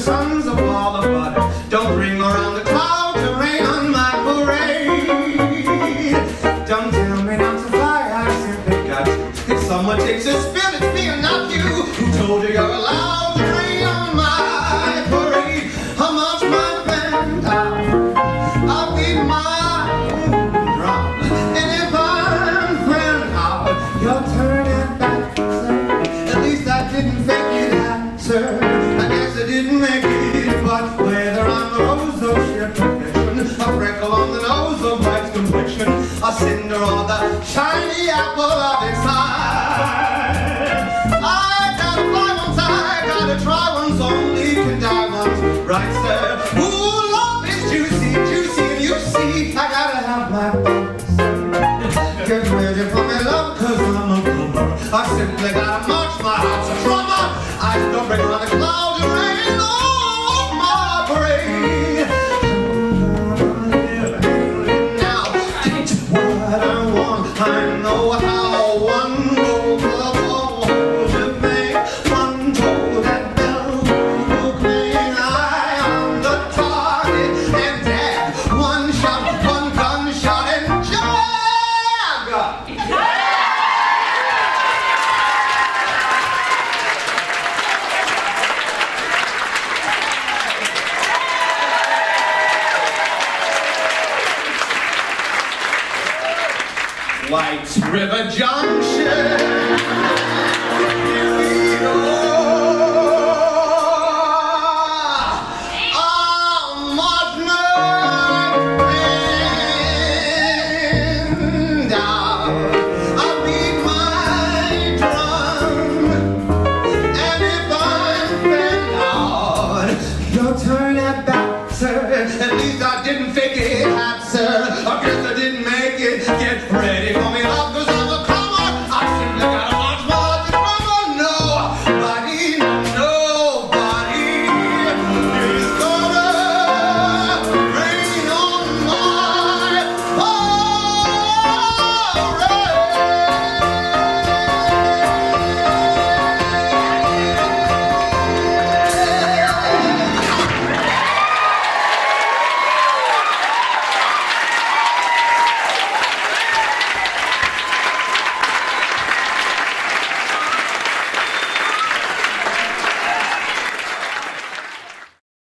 sons of all the butter. Don't bring around the cloud to rain on my parade. Don't tell me not to fly, I simply got to. If someone takes a spill, it's me and not you. Who told you you're allowed to rain on my parade? How much my band out? I'll beat my drum. And if I'm friend out, you'll turn it back, sir. At least I didn't fake it out, sir. I guess I didn't make it, but whether I'm the rose of sheer perfection, a freckle on the nose of white complexion, a cinder or the shiny apple of its eye, I gotta fly once, I gotta try once, only can die once, right, sir? Ooh, love is juicy, juicy, and you see, I gotta have my fun, sir. Get ready for me, love, 'cause I'm a comer. I simply gotta march, my heart's a drummer. I don't bring on a cloud to rain on my parade. Now, teach what I want. I know how one goes to make one toll that bell will cling. I am the target and dead. One shot, one gunshot, and JAG! White River Junction, here we go.